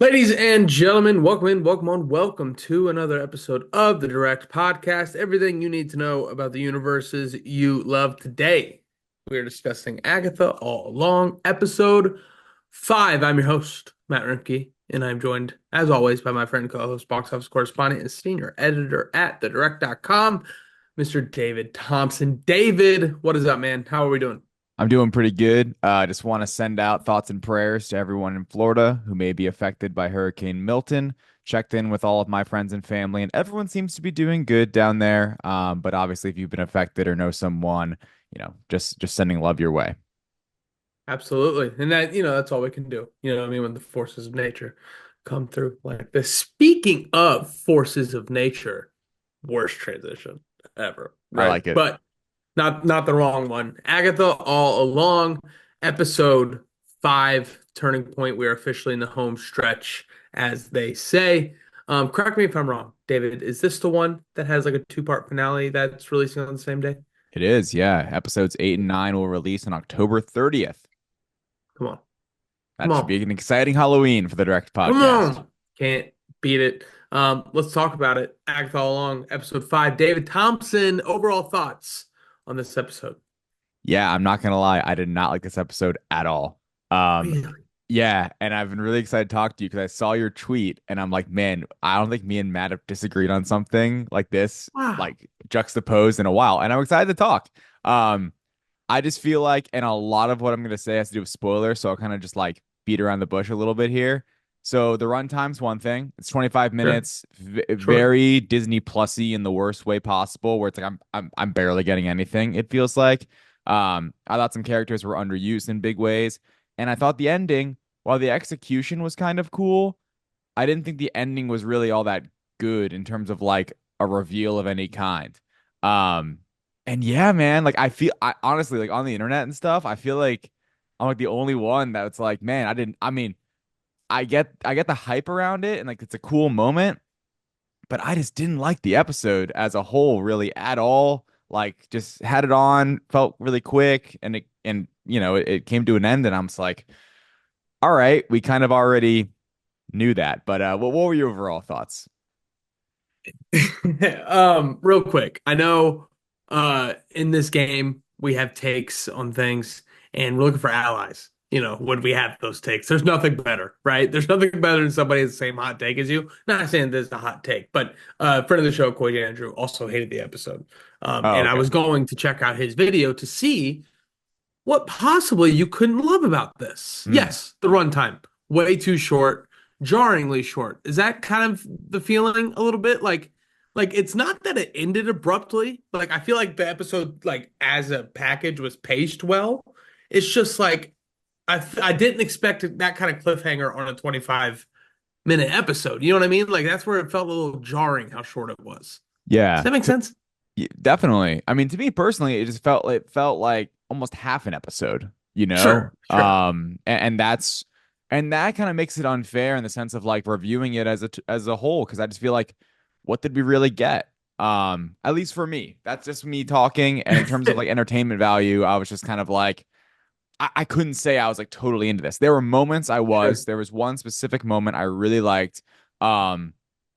Ladies and gentlemen, welcome in, welcome on, welcome to another episode of the Direct Podcast. Everything you need to know about the universes you love. Today, we are discussing Agatha All Along, episode 5. I'm your host, Matt Roembke, and I'm joined, as always, by my friend, co-host, box office correspondent, and senior editor at thedirect.com, Mr. David Thompson. David, what is up, man? How are we doing? I'm doing pretty good. I just want to send out thoughts and prayers to everyone in Florida who may be affected by Hurricane Milton. Checked in with all of my friends and family, and everyone seems to be doing good down there. But obviously, if you've been affected or know someone, just sending love your way. Absolutely. And that's all we can do. You know what I mean? When the forces of nature come through like this. Speaking of forces of nature, worst transition ever, I right? like it. But not the wrong one. Agatha All Along, episode 5, turning point. We are officially in the home stretch, as they say. Correct me if I'm wrong, David. Is this the one that has like a two-part finale that's releasing on the same day? It is, yeah. Episodes 8 and 9 will release on October 30th. Come on. Come That should on. be an exciting Halloween for the Direct Come podcast. on. Can't beat it. Let's talk about it. Act all along, episode 5. David Thompson, overall thoughts on this episode. Yeah, I'm not gonna lie, I did not like this episode at all. Um, Really? Yeah, and I've been really excited to talk to you because I saw your tweet and I'm like, man, I don't think me and Matt have disagreed on something like this, Wow. like juxtaposed in a while. And I'm excited to talk. Um, I just feel like, and a lot of what I'm gonna say has to do with spoilers, so I'll kind of just like beat around the bush a little bit here. So the runtime's one thing. It's 25 Sure. minutes, Sure. very Disney Plus-y in the worst way possible, where it's like I'm barely getting anything, it feels like. I thought some characters were underused in big ways. And I thought the ending, while the execution was kind of cool, I didn't think the ending was really all that good in terms of like a reveal of any kind. Um, and yeah, man, like I honestly like on the internet and stuff, I feel like I'm like the only one that's like, man, I mean, I get the hype around it and like it's a cool moment, but I just didn't like the episode as a whole really at all. Like just had it on, felt really quick, and it came to an end, and I'm just like, all right, we kind of already knew that. But what were your overall thoughts? Real quick. I know in this game we have takes on things and we're looking for allies. You know, when we have those takes, there's nothing better, right? There's nothing better than somebody has the same hot take as you. Not saying this is a hot take, but friend of the show, Coy Andrew, also hated the episode. Oh, And I okay. was going to check out his video to see what possibly you couldn't love about this. Hmm. Yes, the runtime, way too short, jarringly short. Is that kind of the feeling a little bit? Like it's not that it ended abruptly. Like I feel like the episode, like as a package, was paced well. It's just like I didn't expect that kind of cliffhanger on a 25-minute episode. You know what I mean? Like that's where it felt a little jarring how short it was. Does Yeah, that make sense? definitely. I mean, to me personally, it felt like almost half an episode, you know? Sure, sure. And that kind of makes it unfair in the sense of like reviewing it as a whole, because I just feel like what did we really get? At least for me. That's just me talking. And in terms of like entertainment value, I was just kind of like I couldn't say I was like totally into this. There were moments Sure. there was one specific moment I really liked. Um,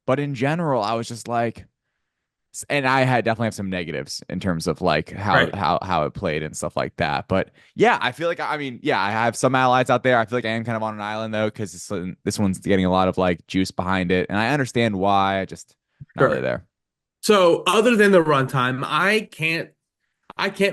but in general, I was just like, and I had definitely have some negatives in terms of like how Right. how how it played and stuff like that. But yeah, I feel like I mean, yeah, I have some allies out there. I feel like I am kind of on an island though, because this one's getting a lot of like juice behind it, and I understand why. I just not really Sure. there. So other than the runtime, I can't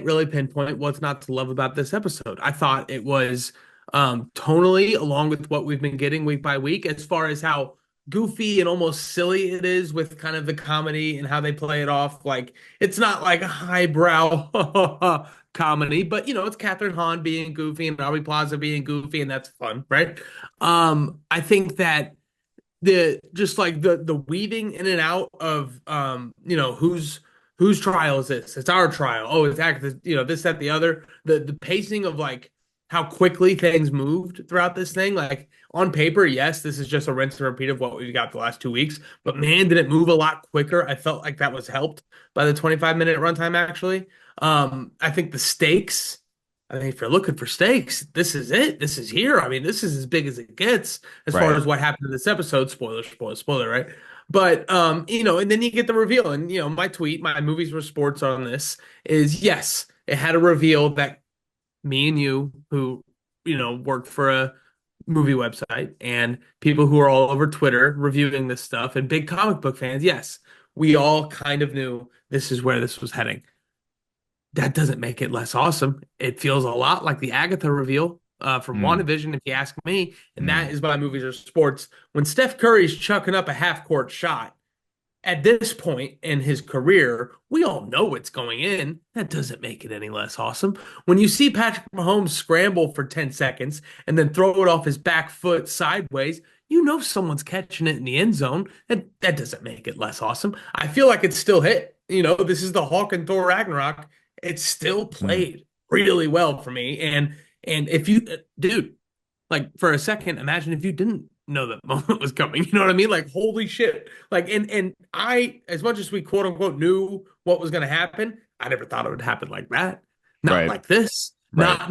really pinpoint what's not to love about this episode. I thought it was tonally along with what we've been getting week by week as far as how goofy and almost silly it is with kind of the comedy and how they play it off. Like it's not like a highbrow comedy, but it's Catherine Hahn being goofy and Aubrey Plaza being goofy, and that's fun, right? I think that the just like the weaving in and out of whose trial is this? It's our trial. Oh, it's Agatha, this, that, the other. The pacing of like how quickly things moved throughout this thing. Like on paper, yes, this is just a rinse and repeat of what we've got the last 2 weeks. But man, did it move a lot quicker. I felt like that was helped by the 25-minute runtime, actually. I think the stakes I mean, if you're looking for stakes, this is it. This is here. I mean, this is as big as it gets as far Right. as what happened in this episode. Spoiler, spoiler, spoiler, right? But and then you get the reveal. And my tweet, my movies were sports on this is yes, it had a reveal that me and you, who, worked for a movie website and people who are all over Twitter reviewing this stuff and big comic book fans, yes, we all kind of knew this is where this was heading. That doesn't make it less awesome. It feels a lot like the Agatha reveal from Mm, WandaVision, if you ask me. And that mm, is my movies or sports. When Steph Curry's chucking up a half court shot, at this point in his career, we all know it's going in. That doesn't make it any less awesome. When you see Patrick Mahomes scramble for 10 seconds and then throw it off his back foot sideways, you know someone's catching it in the end zone. That doesn't make it less awesome. I feel like it's still hit. This is the Hulk and Thor Ragnarok. It's still mm, played really well for me. And if you, dude, like for a second, imagine if you didn't know that moment was coming. You know what I mean? Like, holy shit. Like, and I, as much as we quote unquote knew what was going to happen, I never thought it would happen like that. Not right. like this. Right.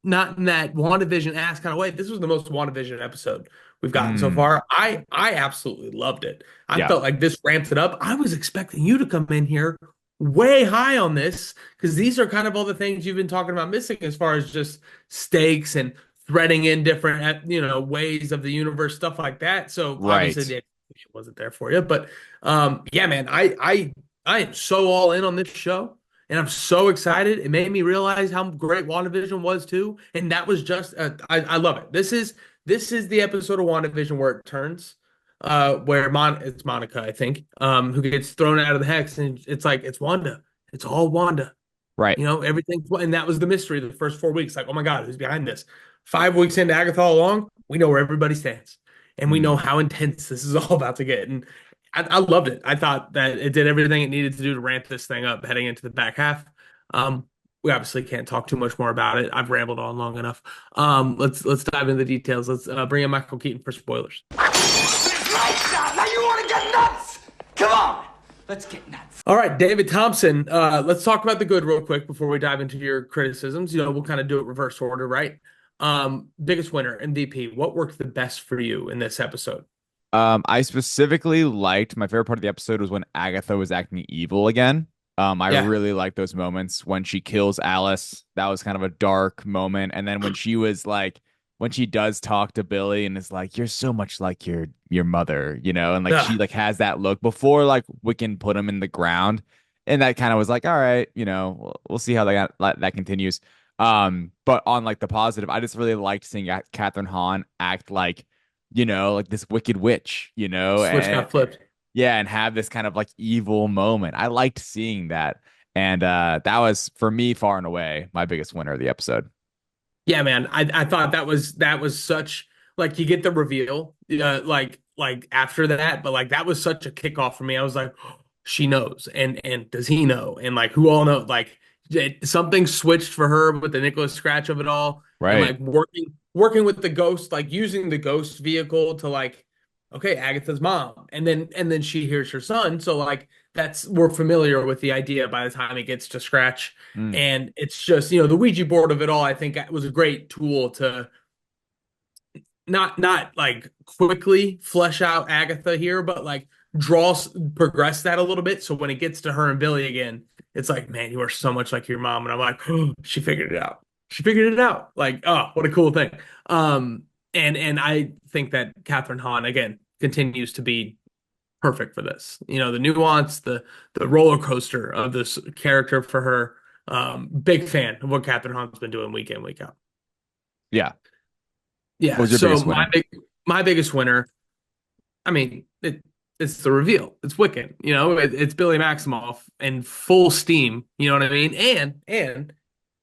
Not in that WandaVision ass kind of way. This was the most WandaVision episode we've gotten so Mm, far. I absolutely loved it. I yeah. felt like this ramped it up. I was expecting you to come in here way high on this because these are kind of all the things you've been talking about missing as far as just stakes and threading in different ways of the universe, stuff like that. So obviously Right. the execution wasn't there for you, but yeah, man, I am so all in on this show, and I'm so excited. It made me realize how great WandaVision was too, and that was just I love it. This is the episode of WandaVision where it turns. Where it's Monica, I think, who gets thrown out of the hex, and it's like it's Wanda. It's all Wanda. Right. Everything, and that was the mystery the first 4 weeks. Like, oh my God, who's behind this? 5 weeks into Agatha All Along, we know where everybody stands, and we know Mm. how intense this is all about to get. And I loved it. I thought that it did everything it needed to do to ramp this thing up heading into the back half. We obviously can't talk too much more about it. I've rambled on long enough. Let's dive into the details. Let's bring in Michael Keaton for spoilers. Lights out! Now you want to get nuts? Come on, let's get nuts. All right, David Thompson. Let's talk about the good real quick before we dive into your criticisms. We'll kind of do it reverse order, right? Biggest winner, MVP. What worked the best for you in this episode? I specifically liked my favorite part of the episode was when Agatha was acting evil again. I Yeah. really liked those moments when she kills Alice. That was kind of a dark moment. And then when she was like, when she does talk to Billy and is like, "You're so much like your mother," and like she Ugh. like has that look before like Wiccan put him in the ground, and that kind of was like, all right, we'll see how that continues. But on like the positive, I just really liked seeing Catherine Hahn act like this wicked witch, Switch got flipped. yeah, and have this kind of like evil moment. I liked seeing that. And that was for me far and away my biggest winner of the episode. Yeah, man. I thought that was such, like, you get the reveal, like after that, but like that was such a kickoff for me. I was like, she knows, and does he know, and like who all know, like something switched for her with the Nicholas Scratch of it all, and Right. like working with the ghost, like using the ghost vehicle to like, okay, Agatha's mom, and then she hears her son, so like we're familiar with the idea by the time it gets to Scratch. Mm, And it's just, the Ouija board of it all, I think was a great tool to not like quickly flesh out Agatha here, but like progress that a little bit. So when it gets to her and Billy again, it's like, man, you are so much like your mom. And I'm like, oh, she figured it out. She figured it out. Like, oh, what a cool thing. And I think that Catherine Hahn again continues to be perfect for this. The nuance, the roller coaster of this character for her. Big fan of what Catherine Hahn's been doing week in, week out. yeah. What Yeah. was your So biggest winner? my biggest winner, I mean, it's the reveal. It's Wiccan. It's Billy Maximoff in full steam. You know what I mean? And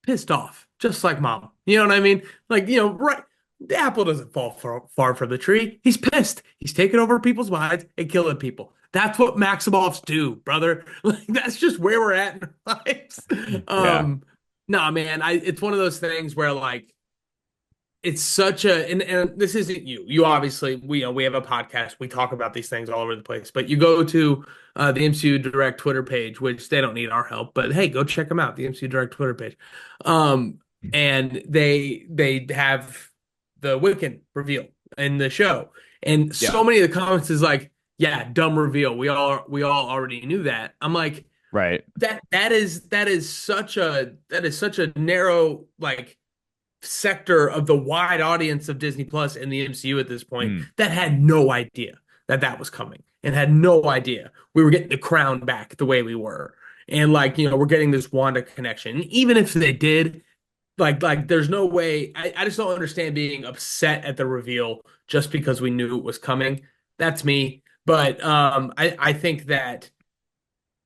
pissed off, just like mom. You know what I mean? Like, right. The apple doesn't fall far from the tree. He's pissed. He's taking over people's minds and killing people. That's what Maximoffs do, brother. Like, that's just where we're at in our lives. Yeah. No, man, it's one of those things where like it's such a, and this isn't you. You obviously, we have a podcast. We talk about these things all over the place. But you go to the MCU Direct Twitter page, which they don't need our help. But hey, go check them out. The MCU Direct Twitter page. and they have the Wiccan reveal in the show, and Yeah. so many of the comments is like, yeah, dumb reveal. We all already knew that. I'm like, Right. that is such a narrow like sector of the wide audience of Disney Plus and the MCU at this point Mm. that had no idea that that was coming and had no idea we were getting the crown back the way we were. And like, we're getting this Wanda connection. Even if they did, like there's no way. I just don't understand being upset at the reveal just because we knew it was coming. That's me. But I think that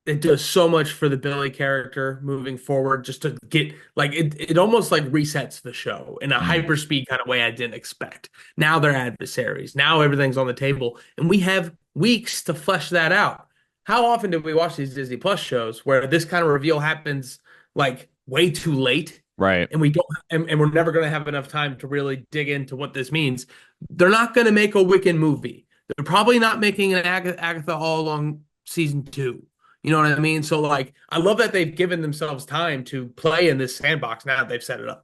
it does so much for the Billy character moving forward just to get like it almost like resets the show in a Mm. hyperspeed kind of way I didn't expect. Now they're adversaries. Now everything's on the table and we have weeks to flesh that out. How often do we watch these Disney Plus shows where this kind of reveal happens like way too late Right. and we don't and we're never going to have enough time to really dig into what this means? They're not going to make a Wiccan movie. They're probably not making an Agatha All Along season 2. You know what I mean? So like I love that they've given themselves time to play in this sandbox now that they've set it up.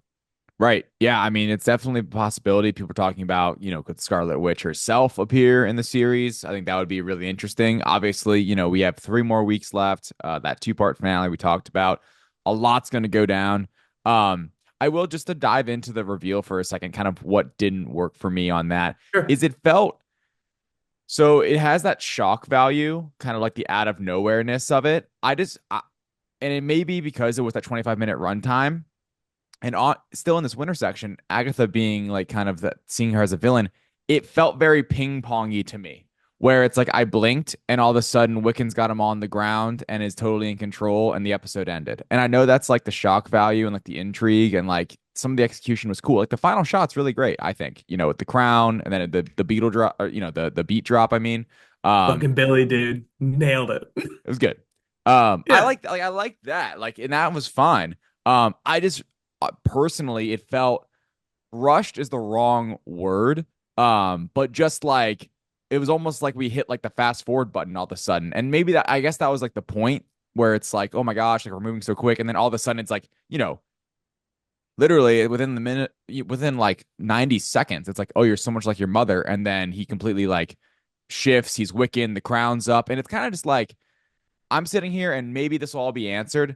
Right. Yeah. I mean, it's definitely a possibility. People are talking about, could Scarlet Witch herself appear in the series? I think that would be really interesting. Obviously, we have 3 more weeks left. That 2-part finale we talked about. A lot's going to go down. I will just to dive into the reveal for a second, kind of what didn't work for me on that Sure. is it felt so it has that shock value, kind of like the out of nowhereness of it. And it may be because it was that 25-minute runtime. And still in this winter section, Agatha being like kind of seeing her as a villain, it felt very ping pongy to me, where it's like I blinked and all of a sudden Wiccan's got him on the ground and is totally in control and the episode ended. And I know that's like the shock value and like the intrigue and like some of the execution was cool. Like the final shot's really great, I think, with the crown and then the beetle drop, or, the beat drop. I mean, Fucking Billy, dude. Nailed it. it was good. Yeah. I like that. Like, and that was fine. I just personally, it felt rushed is the wrong word. But just like it was almost like we hit like the fast forward button all of a sudden. And maybe I guess that was like the point where it's like, oh my gosh, like we're moving so quick. And then all of a sudden it's like, literally within like 90 seconds, it's like, oh, you're so much like your mother. And then he completely like shifts, he's Wiccan, the crown's up. And it's kind of just like, I'm sitting here and maybe this will all be answered.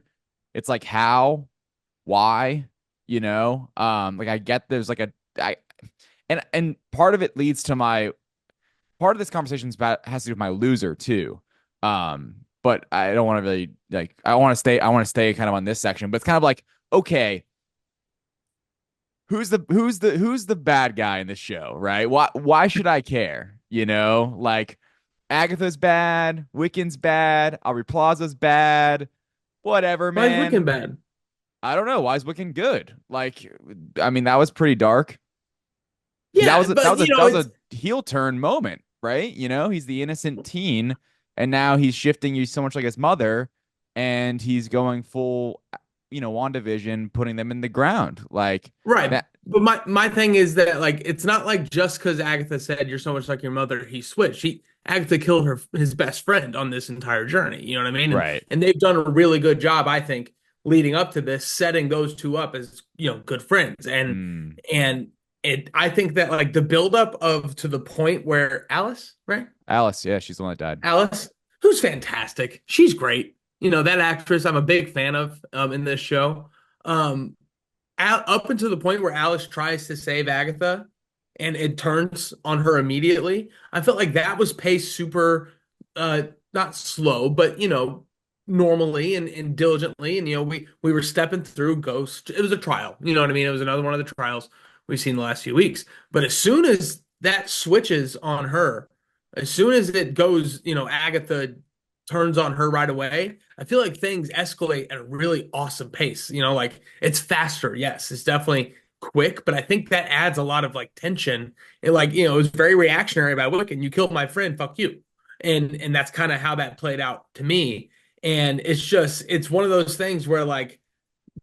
It's like how, why, like I get there's like and part of it leads to part of this conversation has to do with my loser too. But I don't want to really like I want to stay kind of on this section, but it's kind of like, okay, who's the bad guy in this show, right? Why should I care? Like Agatha's bad, Wiccan's bad, Aubrey Plaza's bad, whatever, Why is man. Wiccan bad? I don't know. Why is Wiccan good? Like, I mean, that was pretty dark. That Yeah, was a, that but was a that was a heel turn moment, right? He's the innocent teen, and now he's shifting you so much like his mother, and he's going full, WandaVision, putting them in the ground, like right. that. But my thing is that like it's not like just because Agatha said you're so much like your mother, he switched. Agatha killed his best friend on this entire journey. You know what I mean? Right. And they've done a really good job, I think, leading up to this, setting those two up as good friends. And Mm. and I think that like the buildup of to the point where Alice, right? Alice, yeah, she's the one that died. Alice, who's fantastic. She's great. That actress I'm a big fan of in this show. Um, up until the point where Alice tries to save Agatha and it turns on her immediately, I felt like that was paced super not slow, but normally and diligently. And we were stepping through Ghost. It was a trial. You know what I mean? It was another one of the trials we've seen the last few weeks. But as soon as that switches on her, as soon as it goes, Agatha turns on her right away, I feel like things escalate at a really awesome pace. Like it's faster. Yes, it's definitely quick, but I think that adds a lot of like tension. It was very reactionary by Wiccan. You killed my friend, fuck you. And that's kind of how that played out to me. And it's one of those things where like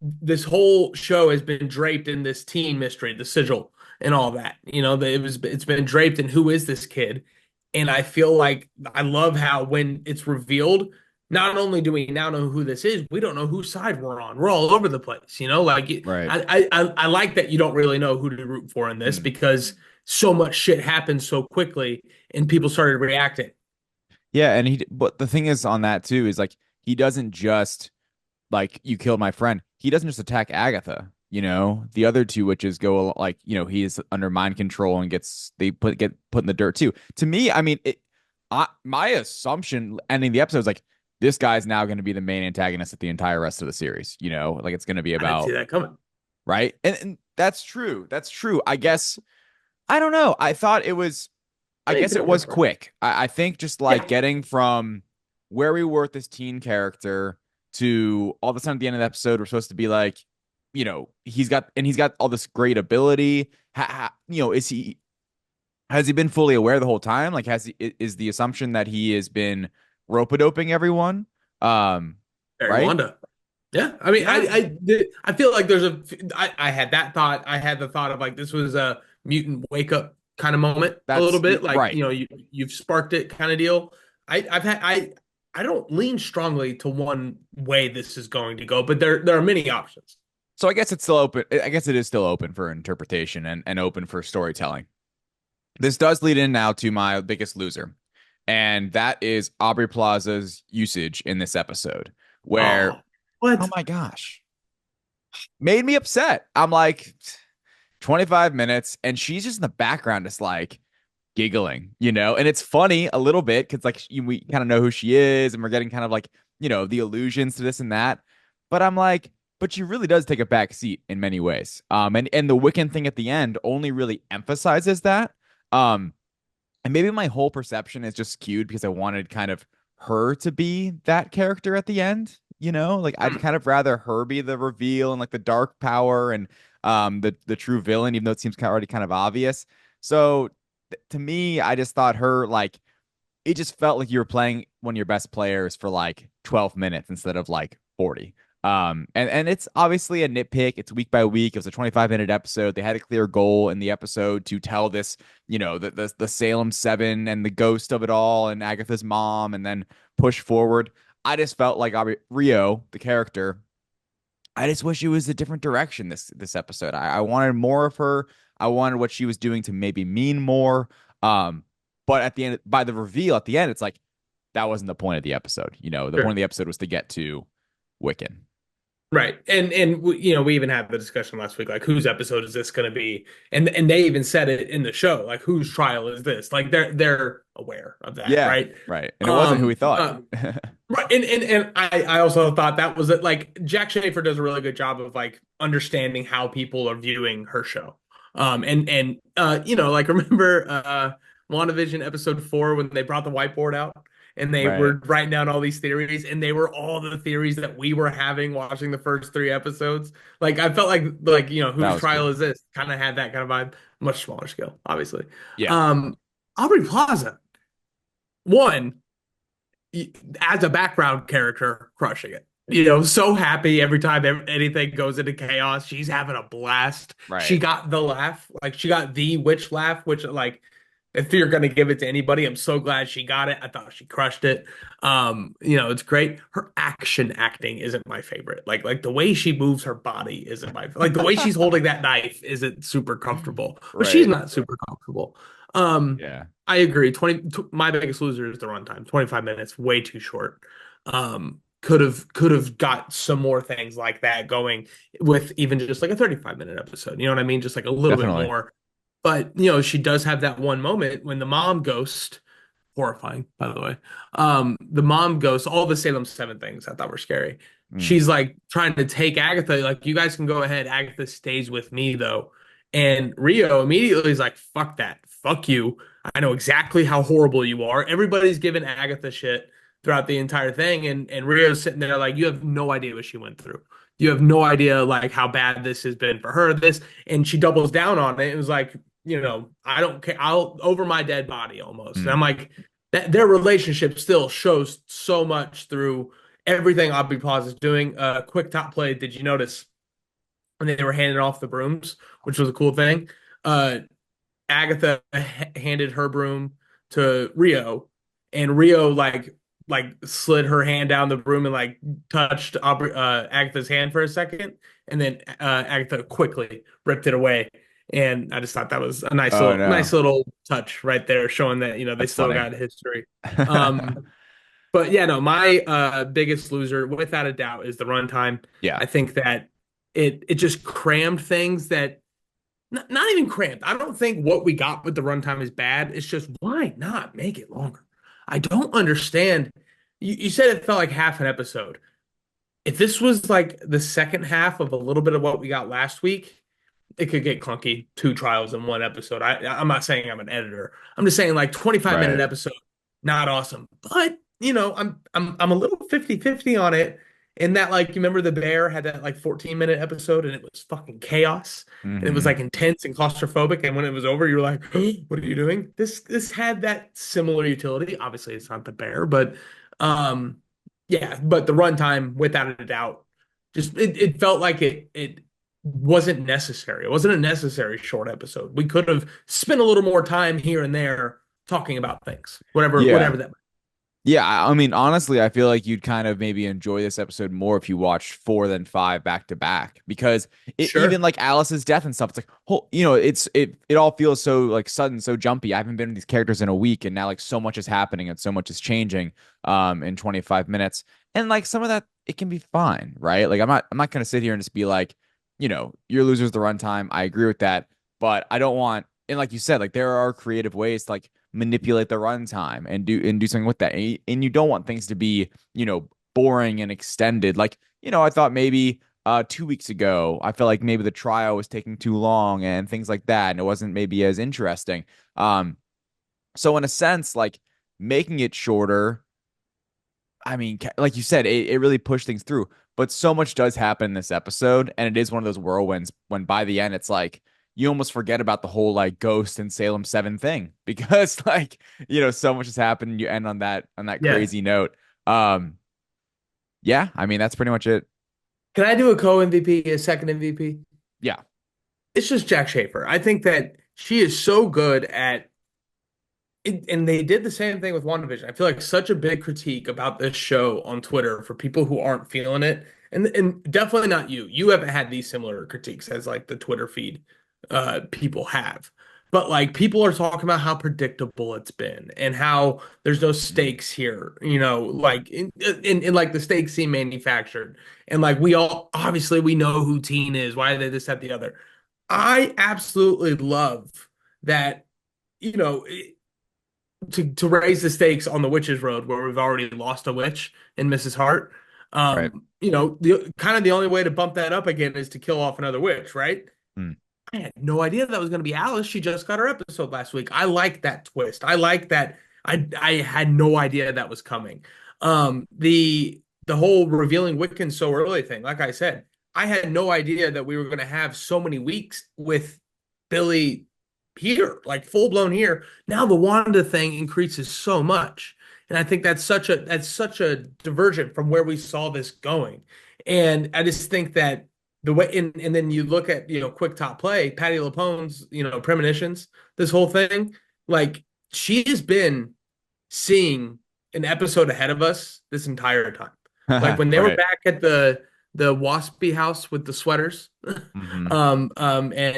this whole show has been draped in this teen mystery, the sigil and all that. It's been draped in who is this kid? And I feel like I love how when it's revealed, not only do we now know who this is, we don't know whose side we're on. We're all over the place, you know. Like Right. I like that you don't really know who to root for in this Mm. because so much shit happened so quickly and people started reacting. Yeah, and but the thing is on that too is like he doesn't just like you killed my friend. He doesn't just attack Agatha. The other two witches go like, he is under mind control and get put in the dirt too. To me, I mean, my assumption ending the episode is like this guy's now going to be the main antagonist of the entire rest of the series. Like it's going to be I didn't see about that coming. right, and that's true. That's true. I guess I don't know. I thought it was. I You guess can it was overthrow. quick. I think just like Yeah, getting from where we were with this teen character to all of a sudden at the end of the episode, we're supposed to be like, he's got all this great ability. Has he been fully aware the whole time? Like, is the assumption that he has been rope-a-doping everyone? Barry Right? Wanda. Yeah, I mean, Yeah, I feel like I had that thought. I had the thought of like this was a mutant wake up kind of moment a little bit, like right. you've sparked it kind of deal. I've had I don't lean strongly to one way this is going to go, but there are many options. So I guess it's still open. I guess it is still open for interpretation and open for storytelling. This does lead in now to my biggest loser, and that is Aubrey Plaza's usage in this episode, where, Oh, oh what? my gosh, made me upset. I'm like, 25 minutes, and she's just in the background, just like giggling. And it's funny a little bit because like we kind of know who she is, and we're getting kind of like, the allusions to this and that. But I'm like, but she really does take a back seat in many ways. And the Wiccan thing at the end only really emphasizes that. Um, and maybe my whole perception is just skewed because I wanted kind of her to be that character at the end. Like I'd Hmm. kind of rather her be the reveal and like the dark power and the true villain, even though it seems already kind of obvious. So to me, I just thought her like it just felt like you were playing one of your best players for like 12 minutes instead of like 40. And it's obviously a nitpick. It's week by week. It was a 25-minute episode. They had a clear goal in the episode to tell this, the Salem 7 and the ghost of it all and Agatha's mom and then push forward. I just felt like Rio, the character, I just wish it was a different direction this episode. I wanted more of her. I wanted what she was doing to maybe mean more. Um, but at the end, by the reveal at the end, it's like that wasn't the point of the episode. The point of Sure. the episode was to get to Wiccan. Right. And we even had the discussion last week, like whose episode is this going to be? And they even said it in the show, like whose trial is this? Like they're aware of that, Yeah, right? right. And it wasn't who we thought. Right. And I also thought that was it. Like Jack Schaefer does a really good job of like understanding how people are viewing her show. And like remember WandaVision episode 4 when they brought the whiteboard out and they Right. were writing down all these theories and they were all the theories that we were having watching the first 3 episodes. Like I felt like That whose was trial cool. is this? Kind of had that kind of vibe, much smaller scale, obviously. Yeah. Um Aubrey Plaza, one as a background character, crushing it. So happy every time anything goes into chaos. She's having a blast. She Right. got the laugh, like she got the witch laugh, which like if you're gonna give it to anybody, I'm so glad she got it. I thought she crushed it. It's great. Her action acting isn't my favorite. Like the way she moves her body isn't like the way she's holding that knife isn't super comfortable. But she's Right. not super comfortable. Um, Yeah. I agree. My biggest loser is the runtime. 25 minutes, way too short. Could have got some more things like that going with even just like a 35-minute episode. You know what I mean? Just like a little bit Definitely. more. But she does have that one moment when the mom ghost, horrifying, by the way. The mom ghost, all the Salem 7 things I thought were scary. Mm. She's like trying to take Agatha, like, you guys can go ahead. Agatha stays with me though. And Rio immediately is like, fuck that. Fuck you. I know exactly how horrible you are. Everybody's giving Agatha shit throughout the entire thing. And Rio's sitting there like, you have no idea what she went through. You have no idea like how bad this has been for her. And she doubles down on it. It was like, I don't care. I'll over my dead body almost. And Mm. I'm like, that their relationship still shows so much through everything Aubrey Plaza is doing. Quick top play. Did you notice when they were handing off the brooms, which was a cool thing? Uh, Agatha handed her broom to Rio, and Rio like like slid her hand down the room and like touched Agatha's hand for a second, and then Agatha quickly ripped it away. And I just thought that was a Oh no, nice little touch right there, showing that they that's still funny. got history. Um, but yeah, no, my biggest loser, without a doubt, is the runtime. Yeah, I think that it just crammed things that not even cramped. I don't think what we got with the runtime is bad. It's just why not make it longer? I don't understand. You said it felt like half an episode. If this was like the second half of a little bit of what we got last week, it could get clunky. Two trials in one episode. I'm not saying I'm an editor. I'm just saying like 25-minute right. episode, not awesome. But I'm a little 50-50 on it. In that, like, you remember the Bear had that like 14-minute episode and it was fucking chaos and it was Hmm. like intense and claustrophobic. And when it was over, you were like, what are you doing? This had that similar utility. Obviously, it's not the Bear, but um yeah, but the runtime, without a doubt, just it felt like it wasn't necessary. It wasn't a necessary short episode. We could have spent a little more time here and there talking about things, Yeah. whatever that. Yeah, I mean, honestly, I feel like you'd kind of maybe enjoy this episode more if you watched four than five back to back because even Sure. like Alice's death and stuff, it's like, it all feels so like sudden, so jumpy. I haven't been with these characters in a week, and now like so much is happening and so much is changing in 25 minutes, and like some of that it can be fine, right? Like I'm not gonna sit here and just be like, your losers the runtime. I agree with that, but I don't want, and like you said, like there are creative ways to like manipulate the runtime and do something with that. And you don't want things to be, boring and extended. Like, I thought maybe 2 weeks ago, I felt like maybe the trial was taking too long and things like that, and it wasn't maybe as interesting. So in a sense, like making it shorter, I mean, like you said, it really pushed things through. But so much does happen in this episode, and it is one of those whirlwinds when by the end it's like you almost forget about the whole like Ghost and Salem 7 thing because like, so much has happened and you end on that Yeah. crazy note. Um, yeah, I mean that's pretty much it. Can I do a co-MVP, a second MVP? Yeah. It's just Jack Schaefer. I think that she is so good at it, and they did the same thing with WandaVision. I feel like such a big critique about this show on Twitter for people who aren't feeling it, and definitely not you. You haven't had these similar critiques as like the Twitter feed people have. But like people are talking about how predictable it's been and how there's no stakes here, like in like the stakes seem manufactured. And like we all obviously we know who Teen is, why they this, that, the other. I absolutely love that, you know, to raise the stakes on the witch's road where we've already lost a witch in Mrs. Hart. Right. The kind of the only way to bump that up again is to kill off another witch, right? Mm. I had no idea that was going to be Alice. She just got her episode last week. I like that twist. I like that. I had no idea that was coming. The whole revealing Wiccan so early thing, like I said, I had no idea that we were going to have so many weeks with Billy here, like full blown here. Now the Wanda thing increases so much. And I think that's such a divergent from where we saw this going. And I just think that the way and then you look at quick top play, Patty LaPone's premonitions, this whole thing, like she has been seeing an episode ahead of us this entire time. Like when they were Right. back at the Waspy house with the sweaters, Hmm. and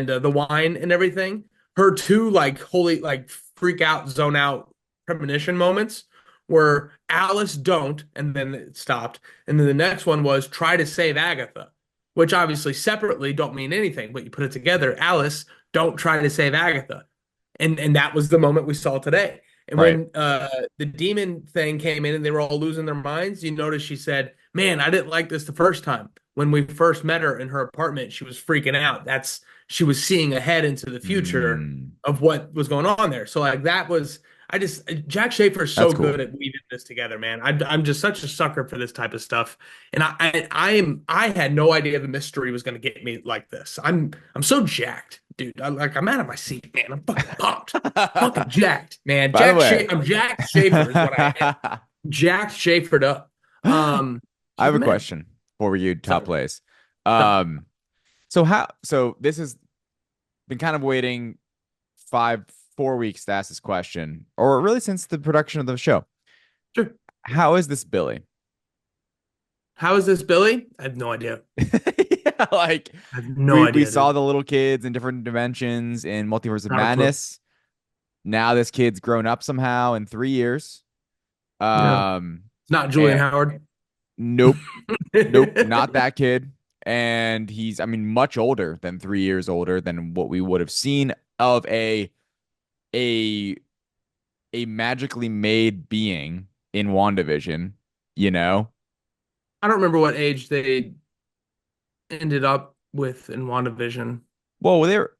the wine and everything, her two like holy like freak out, zone out premonition moments were Alice don't, and then it stopped, and then the next one was try to save Agatha, which obviously separately don't mean anything, but you put it together, Alice don't try to save Agatha, and that was the moment we saw today. And Right. when the demon thing came in and they were all losing their minds, you notice she said, "Man, I didn't like this the first time. When we first met her in her apartment, she was freaking out. She was seeing ahead into the future Mm. of what was going on there. So like that was I just Jack Schaefer is so That's good cool. at weaving this together, man. I'm just such a sucker for this type of stuff, and I had no idea the mystery was going to get me like this. I'm so jacked, dude. I'm out of my seat, man. I'm fucking pumped, fucking jacked, man. By the way, I'm Jack Schaefer is what I am. I Jack Schaefered up. He's have the a man. question before you top So, plays. so Um, so this has been kind of waiting 4 weeks to ask this question, or really since the production of the show. sure. How is this Billy? How is this Billy? I have no idea. Yeah, like I have no we idea, saw dude. the little kids in different dimensions in Multiverse of Not a clue. Madness. Now this kid's grown up somehow in 3 years. Yeah. Um, It's not Julian and Howard. nope, nope, not that kid. And he's, I mean, much older than 3 years older than what we would have seen of a a magically made being in WandaVision, you know? I don't remember what age they ended up with in WandaVision. Well, they're,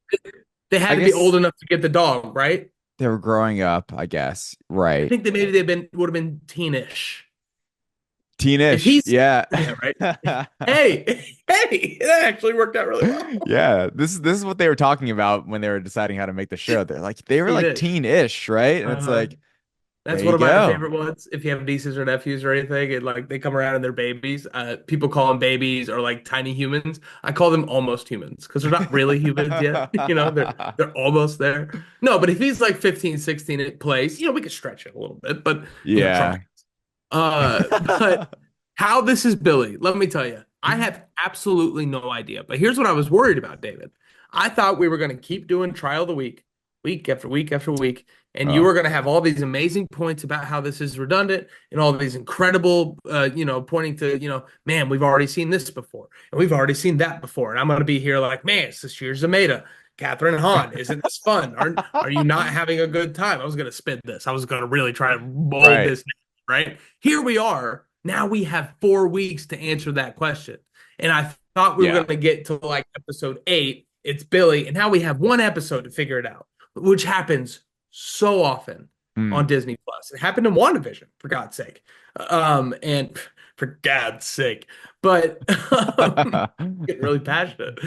They had I to be old guess enough to get the dog, right? they were growing up, I guess. I Right. think they maybe they've been would have been teenish. If Teenish. he's Yeah. yeah, right. Hey, hey, that actually worked out really well. Yeah. This is what they were talking about when they were deciding how to make the show. They're like, they were like Teenish. teen-ish, right? And it's Uh, like, there that's one you of my go. favorite ones. If you have nieces or nephews or anything, and like they come around and they're babies, people call them babies or like tiny humans. I call them almost humans because they're not really humans yet. They're almost there. No, but if he's like 15, 16 at place, we could stretch it a little bit, but try. Yeah. But how this is Billy, let me tell you, I have absolutely no idea. But here's what I was worried about, David. I thought we were going to keep doing trial of the week after week after week, and you Oh, were going to have all these amazing points about how this is redundant and all these incredible, pointing to, man, we've already seen this before and we've already seen that before. And I'm going to be here like, man, it's this year's Zameda. Catherine Hahn, isn't this fun? Are you not having a good time? I was going to spin this. I was going to really try to mold right. this, right? Here we are. Now we have 4 weeks to answer that question. And I thought we were Yeah. going to get to like episode 8. It's Billy. And now we have one episode to figure it out, which happens so often Hmm. on Disney Plus. It happened in WandaVision, for God's sake. And for God's sake. But getting really passionate.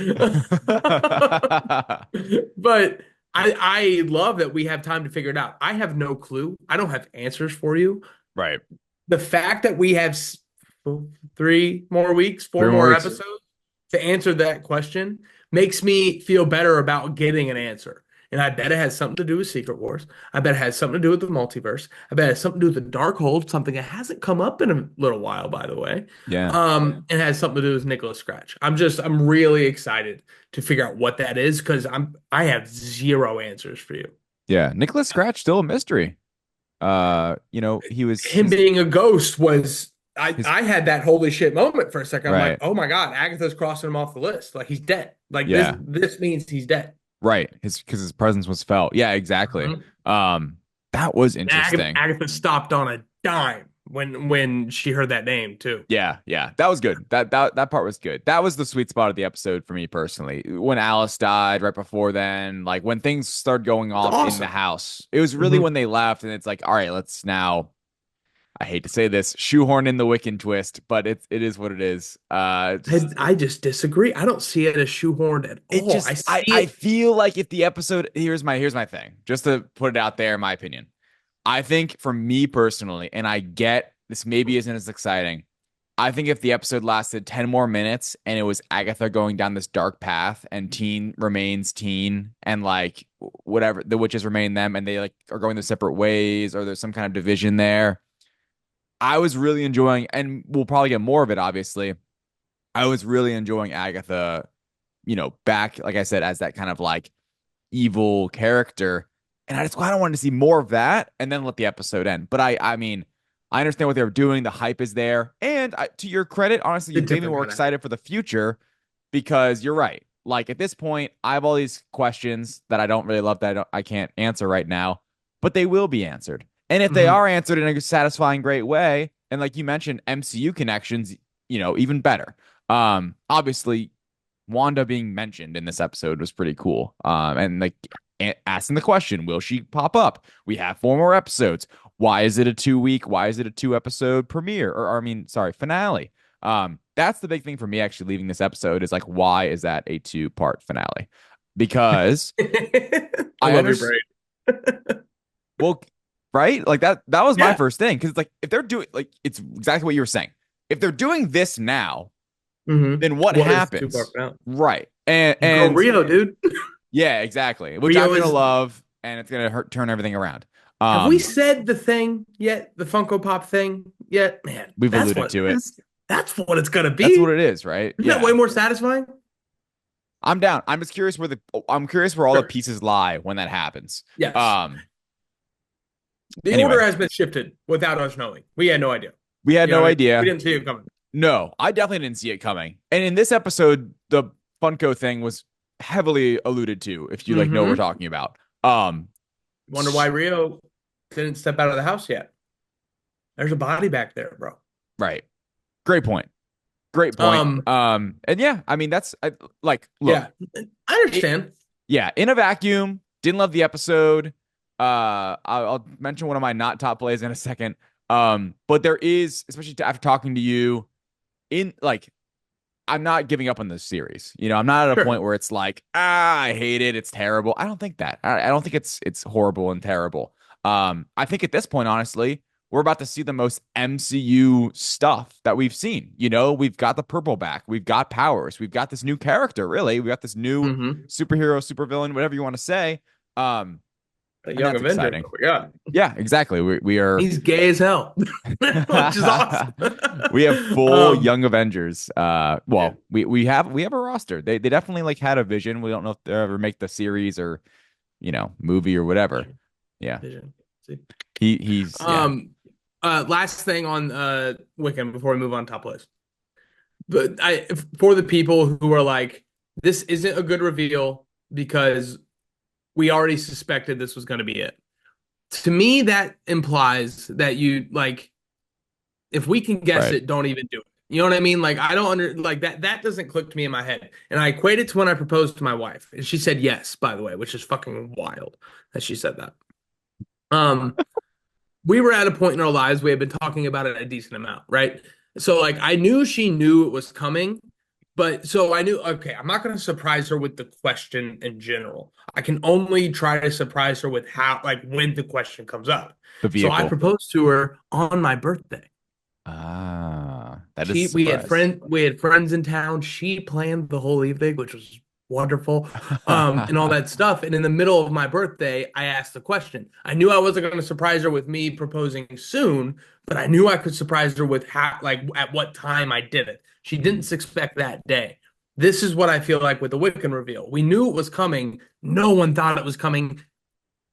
But I love that we have time to figure it out. I have no clue. I don't have answers for you. Right. The fact that we have 3 more weeks, four 3 more more weeks. episodes to answer that question makes me feel better about getting an answer. And I bet it has something to do with Secret Wars. I bet it has something to do with the multiverse. I bet it has something to do with the Darkhold, something that hasn't come up in a little while, by the way. Yeah. And it has something to do with Nicholas Scratch. I'm really excited to figure out what that is because I have zero answers for you. Yeah. Nicholas Scratch still a mystery. He was Him being a ghost was his I had that holy shit moment for a second. I'm like, right. oh my God, Agatha's crossing him off the list. Like he's dead. Like this Yeah. this means he's dead. Right. His presence was felt. Yeah, exactly. Mhm. That was interesting. Agatha stopped on a dime when she heard that name too. Yeah, yeah. That was good. That part was good. That was the sweet spot of the episode for me personally. When Alice died right before then, like when things started going It's off in the awesome. house. It was really Mhm. when they left and it's like, all right, let's now I hate to say this, shoehorn in the Wiccan twist, but it is what it is. I just disagree. I don't see it as shoehorned at It all. just I see I it. feel like if the episode here's my thing, just to put it out there, in my opinion. I think for me personally, and I get this maybe isn't as exciting. I think if the episode lasted 10 more minutes and it was Agatha going down this dark path and teen remains teen and like whatever the witches remain them and they like are going their separate ways or there's some kind of division there. I was really enjoying, and we'll probably get more of it, obviously. I was really enjoying Agatha, back, like I said, as that kind of like evil character. And I just kind of wanted to see more of that and then let the episode end. But I mean, I understand what they were doing. The hype is there. And to your credit, honestly, The you made me different more kind of excited for the future because you're right. Like at this point, I have all these questions that I don't really love that I can't answer right now, but they will be answered. And if they Mhm. are answered in a satisfying, great way, and like you mentioned, MCU connections, even better. Obviously, Wanda being mentioned in this episode was pretty cool. And like asking the question, will she pop up? We have 4 more episodes. Why is it a 2 week? Why is it a 2 episode premiere? Or I mean, sorry, finale. That's the big thing for me actually leaving this episode is like, why is that a 2-part finale? Because I I love your understand. brain. Well, right? Like that was my Yeah. first thing. Cause it's like if they're doing like it's exactly what you were saying. If they're doing this now, Mhm. then what What is too far happens? out? Right. And Go and Rio, dude. yeah, exactly. Which I'm Rio gonna is. love, and it's gonna turn everything around. Have we said the thing yet? The Funko Pop thing? yet, man, We've that's alluded what to it. that's what it's gonna That's be. what it is, right? Isn't that way more satisfying? I'm down. I'm curious where all the Sure. pieces lie when that happens. Yes. Um, The anyway, order has been shifted without us knowing. We had no idea. we had You know no what I mean? We idea. didn't see it coming. No, I definitely didn't see it coming. And in this episode, the Funko thing was heavily alluded to, if you like know what we're talking about. Wonder why Rio didn't step out of the house yet. There's a body back there, bro. Right. Great point. Great point. And yeah, I mean look. Yeah, I understand. In a vacuum, didn't love the episode. I'll mention one of my not top plays in a second. But there is, especially after talking to you, I'm not giving up on this series. You know, I'm not at a point where it's like, I hate it, it's terrible. I don't think that. I don't think it's horrible and terrible. I think at this point, honestly, we're about to see the most MCU stuff that we've seen. You know, we've got the purple back, we've got powers, we've got this new character, really. We got this new superhero, supervillain, whatever you want to say. A young Avenger. Yeah, exactly. We are. He's gay as hell, which is awesome. We have full Young Avengers. We have a roster. They definitely like had a vision. We don't know if they'll ever make the series or, you know, movie or whatever. Yeah. Vision. He's last thing on Wiccan before we move on top list. But for the people who are like, this isn't a good reveal because we already suspected this was going to be it. To me, that implies that you like, if we can guess it, don't even do it. You know what I mean? Like, I don't that doesn't click to me in my head. And I equate it to when I proposed to my wife. And she said yes, by the way, which is fucking wild that she said that. We were at a point in our lives, we had been talking about it a decent amount, right? So like, I knew she knew it was coming, but so I knew, okay, I'm not going to surprise her with the question in general. I can only try to surprise her with how, like, when the question comes up. So I proposed to her on my birthday. That is. We had friends in town. She planned the whole evening, which was wonderful, and all that stuff. And in the middle of my birthday, I asked the question. I knew I wasn't going to surprise her with me proposing soon, but I knew I could surprise her with how, like, at what time I did it. She didn't expect that day. This is what I feel like with the Wiccan reveal. We knew it was coming. No one thought it was coming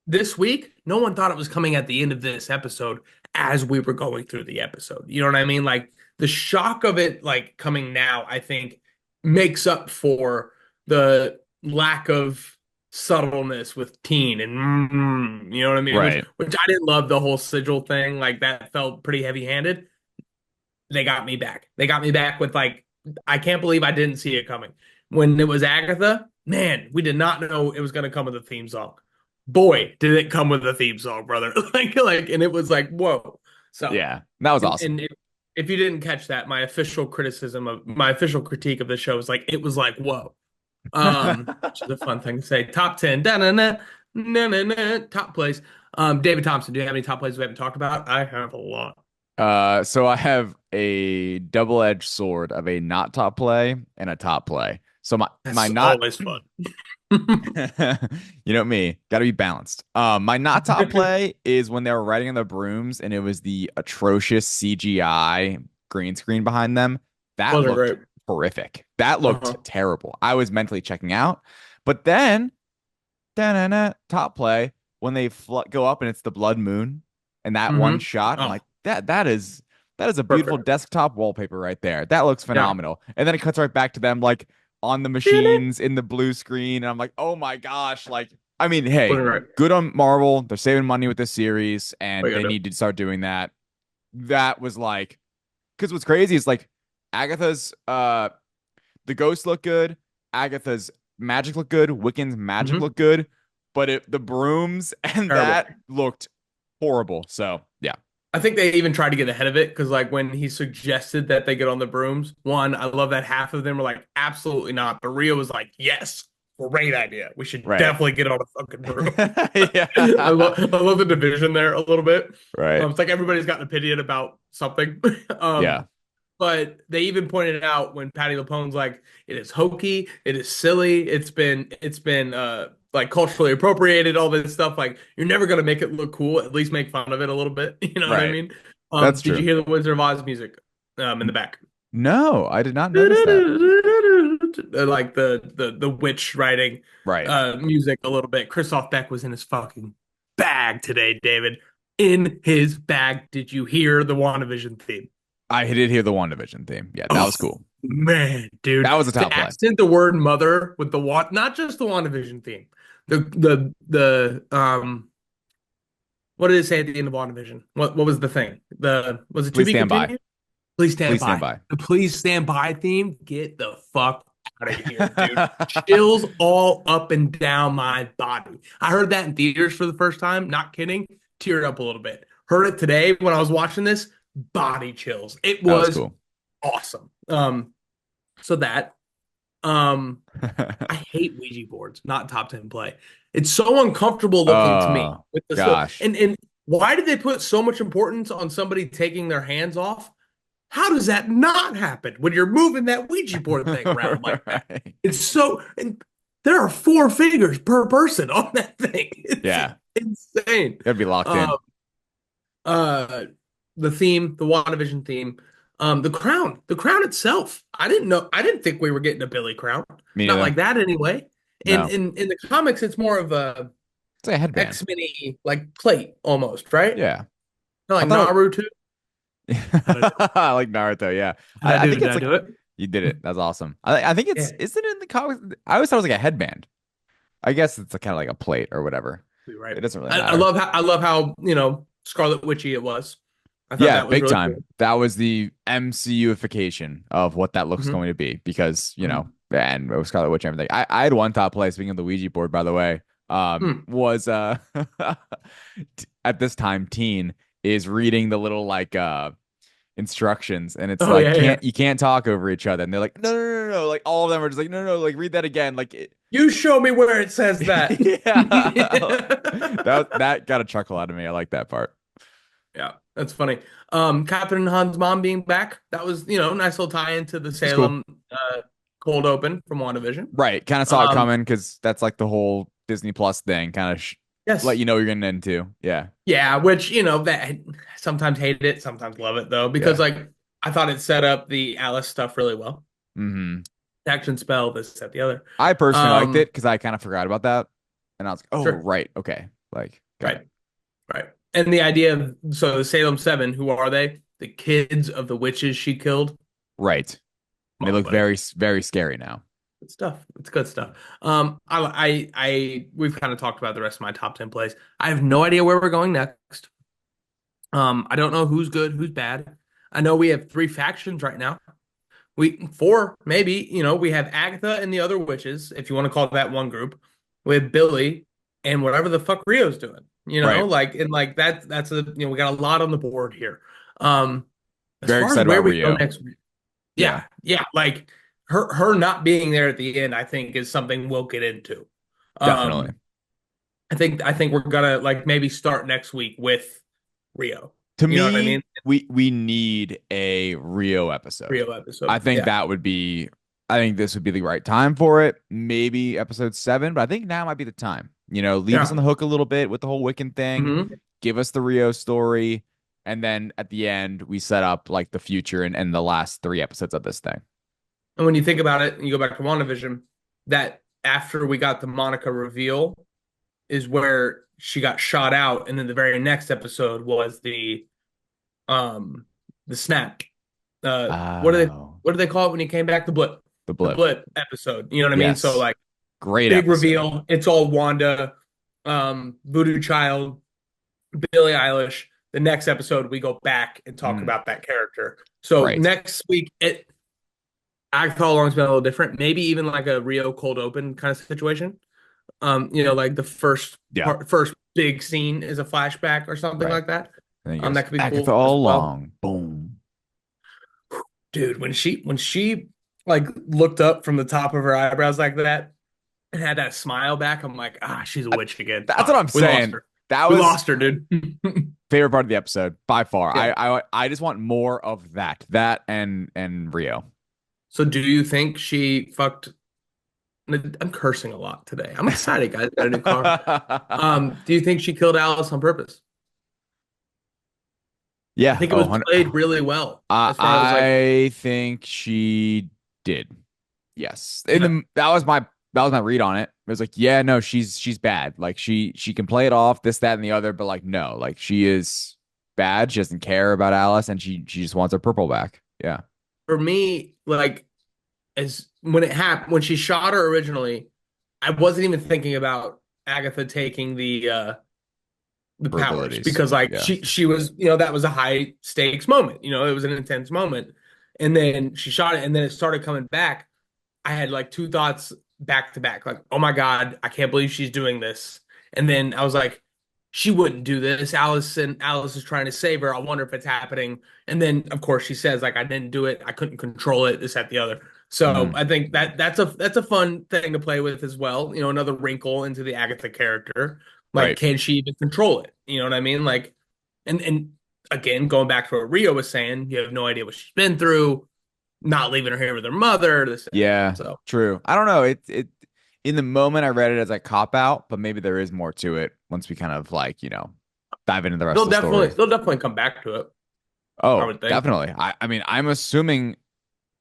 this week. No one thought it was coming at the end of this episode as we were going through the episode. You know what I mean? Like, the shock of it, like, coming now, I think makes up for the lack of subtleness with teen and you know what I mean? Right. Which I didn't love the whole sigil thing. Like, that felt pretty heavy-handed. They got me back. They got me back with, like, I can't believe I didn't see it coming. When it was Agatha, man, we did not know it was going to come with a theme song. Boy, did it come with a theme song, brother. And it was like, whoa. So yeah, that was awesome. And if you didn't catch that, my official critique of the show was like, it was like, whoa. Which is a fun thing to say. Top 10, top plays. David Thompson, do you have any top plays we haven't talked about? I have a lot. So I have a double-edged sword of a not top play and a top play. So my not always fun. You know me, got to be balanced. My not top play is when they were riding on the brooms and it was the atrocious CGI green screen behind them. That looked horrific. That looked terrible. I was mentally checking out. But then, top play when they go up and it's the blood moon and that one shot. I'm like, that is a beautiful desktop wallpaper right there. That looks phenomenal. Yeah. And then it cuts right back to them like on the machines in the blue screen. And I'm like, oh my gosh. Like, I mean, hey, good on Marvel. They're saving money with this series and they need to start doing that. That was like, because what's crazy is like Agatha's, the ghosts look good. Agatha's magic looked good. Wiccan's magic looked good. But the brooms and that looked horrible. So, yeah. I think they even tried to get ahead of it because, like, when he suggested that they get on the brooms, I love that half of them were like, absolutely not. But Rio was like, yes, great idea. We should definitely get on a fucking broom. I love the division there a little bit. Right. It's like everybody's got an opinion about something. But they even pointed out when Patti LuPone's like, it is hokey, it is silly, it's been like culturally appropriated, all this stuff. Like, you're never gonna make it look cool. At least make fun of it a little bit. You know what I mean? That's Did you true. hear the Wizard of Oz music in the back? No, I did not notice that. Like the witch writing Right. music a little bit. Christoph Beck was in his fucking bag today, David. In his bag. Did you hear the WandaVision theme? I did hear the WandaVision theme. Yeah, that Oh was cool. man, dude. That was a top To play. accent the word mother with the not just the WandaVision theme. The what did it say at the end of WandaVision? What was the thing? The was it to Please be stand by. continued? Please stand Please stand by. by. The please stand by theme, get the fuck out of here, dude. Chills all up and down my body. I heard that in theaters for the first time, not kidding. Teared up a little bit. Heard it today when I was watching this, body chills. It That was was cool. awesome. So that um I hate Ouija boards, not top 10 play. It's so uncomfortable looking to me Oh, with the gosh. and why did they put so much importance on somebody taking their hands off? How does that not happen when you're moving that Ouija board thing around like that? Right. It's so, and there are four fingers per person on that thing. It's Yeah. insane. Gotta be locked Uh, in. uh, the theme, the WandaVision theme, the crown itself. I didn't think we were getting a Billy crown. Me Not neither. like that anyway. No. In the comics, it's more of a It's like a headband. X-mini like plate almost, right? Yeah. Kind I of like thought Naruto. How'd I do it? I like Naruto, yeah. How'd I I do it? think Did it's I like do it? you did it. That's awesome. I think Yeah, isn't it in the comics? I always thought it was like a headband. I guess it's kind of like a plate or whatever. you're right. It doesn't really I matter. love how, Scarlet Witchy it was. I thought Yeah, that was big really cool. time. That was the MCUification of what that looks Mhm. going to be because, Mhm. and it was Scarlet Witch and everything. I had one top play, speaking of the Ouija board, by the way, Mm. was at this time teen is reading the little like instructions and it's Oh like yeah, yeah. you can't talk over each other and they're like no, like all of them are just like no, like read that again like You show me where it says that. yeah. That got a chuckle out of me. I like that part. Yeah, that's funny. Captain and Han's mom being back, that was, nice little tie into the It's cool. Salem cold open from WandaVision. Right. Kind of saw it Um, coming because that's like the whole Disney Plus thing. Kind of let yes. you know what you're getting into. Yeah. Yeah, which, that sometimes hate it, sometimes love it though, because Yeah. like I thought it set up the Alice stuff really well. hmm Action spell, this, that, the other. I personally liked Um, it because I kind of forgot about that. And I was like, oh, sure. right. Okay. Like, got it. Right. Right. And the idea of so the Salem Seven, who are they? The kids of the witches she killed. Right. And Come they on, look buddy. very, very scary now. Good stuff. It's good stuff. We've kind of talked about the rest of my top 10 plays. I have no idea where we're going next. I don't know who's good, who's bad. I know we have three factions right now. Four, maybe, we have Agatha and the other witches, if you want to call that one group, with Billy and whatever the fuck Rio's doing. Right. That's we got a lot on the board here. Um, as Very far as excited where about we go Rio. next, Yeah. yeah, like her not being there at the end, I think is something we'll get into. Definitely. Um, I think we're gonna like maybe start next week with Rio. To You know what I me, mean? we need a Rio episode. Rio I episode. think Yeah. that would be I think this would be the right time for it. Maybe episode 7, but I think now might be the time. Leave us on Yeah. the hook a little bit with the whole Wiccan thing. hmm Give us the Rio story, and then at the end we set up like the future and the last 3 episodes of this thing. And when you think about it, and you go back to WandaVision, that after we got the Monica reveal is where she got shot out, and then the very next episode was the snap. What do they Oh, what do they call it when he came back? The blip. the The blip. blip episode. You know what I mean? So Yes. like Great big episode. reveal. It's all Wanda, Voodoo Child, Billie Eilish. The next episode we go back and talk Mm, about that character. So right. next week Agatha All Along's been a little different. Maybe even like a Rio cold open kind of situation. Like the Yeah. first big scene is a flashback or something Right. like that. I think it goes That could be Agatha cool as all well. along. Boom. Dude, when she like looked up from the top of her eyebrows like that and had that smile back, I'm like, she's a witch again. That's what I'm We lost saying. her. That We was lost her, dude. favorite part of the episode by far. Yeah. I just want more of that and Rio. So do you think she fucked I'm cursing a lot today. I'm excited, guys. Got a new car. Do you think she killed Alice on purpose? I Yeah. think it Oh, was 100. played really well I as far as like, I think she did. Yes. yeah, That was my read on it. It was like, yeah, no, she's bad. Like she can play it off, this, that, and the other, but like no, like she is bad. She doesn't care about Alice, and she just wants her purple back. Yeah. for me, like as when it happened when she shot her originally, I wasn't even thinking about Agatha taking the For powers abilities. because like Yeah. she was, that was a high stakes moment. It was an intense moment. And then she shot it and then it started coming back. I had like two thoughts back to back, like, oh my God, I can't believe she's doing this. And then I was like, she wouldn't do this. Alice is trying to save her. I wonder if it's happening. And then of course she says, like, I didn't do it. I couldn't control it, this, that, the other. So Mhm. I think that's a fun thing to play with as well. Another wrinkle into the Agatha character. Like, Right. can she even control it? You know what I mean? Like, and again, going back to what Rio was saying, you have no idea what she's been through, not leaving her here with her mother, this and that. Yeah. So True. I don't know. It in the moment I read it as a cop out, but maybe there is more to it once we kind of like, dive into the rest they'll of the definitely story. they'll definitely come back to it, I Oh, would think. definitely. I mean, I'm assuming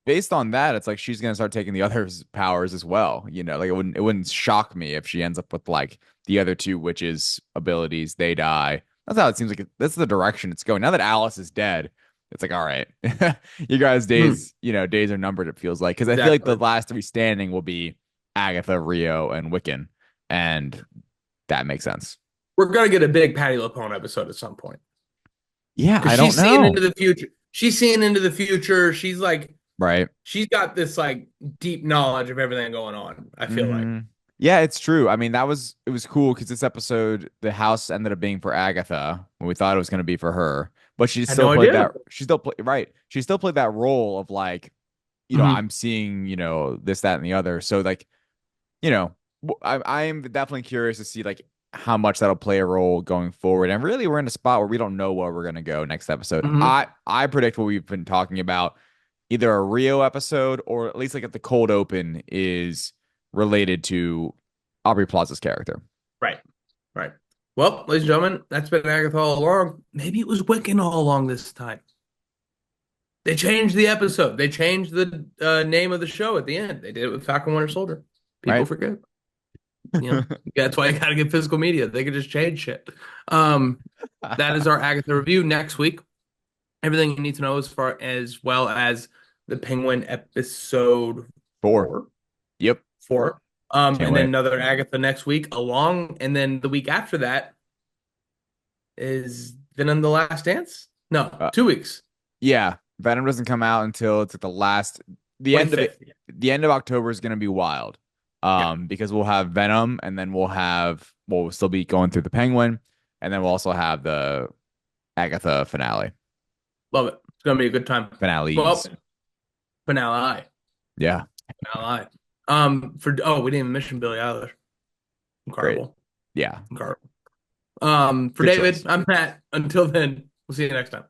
based on that, it's like she's gonna start taking the other's powers as well. Like it wouldn't shock me if she ends up with like the other two witches' abilities. They die. That's how it seems like. That's the direction it's going. Now that Alice is dead, it's like all right, you guys' Mhm. days are numbered. It feels like because I feel like the Exactly. last three standing will be Agatha, Rio, and Wiccan, and that makes sense. We're gonna get a big Patty LuPone episode at some point Yeah, because I don't she's seeing know. into the future. She's seeing into the future. She's like Right. she's got this like deep knowledge of everything going on. I feel like Hmm. Yeah, it's true. I mean, it was cool because this episode, the house ended up being for Agatha when we thought it was going to be for her, but I had no idea. she still played that role of like, Hmm. I'm seeing, this, that, and the other. So like, you know, I am definitely curious to see like how much that'll play a role going forward. And really, we're in a spot where we don't know where we're going to go next episode. Hmm. I predict what we've been talking about, either a Rio episode or at least like at the cold open is related to Aubrey Plaza's character. Right. Right. Well, ladies and gentlemen, that's been Agatha all along. Maybe it was Wiccan all along this time. They changed the episode. They changed the name of the show at the end. They did it with Falcon Winter Soldier. People Right. forget. That's why you got to get physical media. They could just change shit. Um, that is our Agatha review. Next week, everything you need to know as well as the Penguin episode Four. four. Yep. Four. Can't And then wait. another Agatha next week along, and then the week after that is Venom the Last Dance? No, Uh, 2 weeks. yeah. Venom doesn't come out until it's at the end of it. 25th. The end of October is going to be wild. Yeah. Because we'll have Venom and then we'll still be going through the Penguin and then we'll also have the Agatha finale. Love it. It's gonna be a good time. Well, Finales. finale. Yeah. Finale. We didn't even mention Billie Eilish. Great. Incredible. Yeah. Incredible. For Good David, choice. I'm Matt. Until then, we'll see you next time.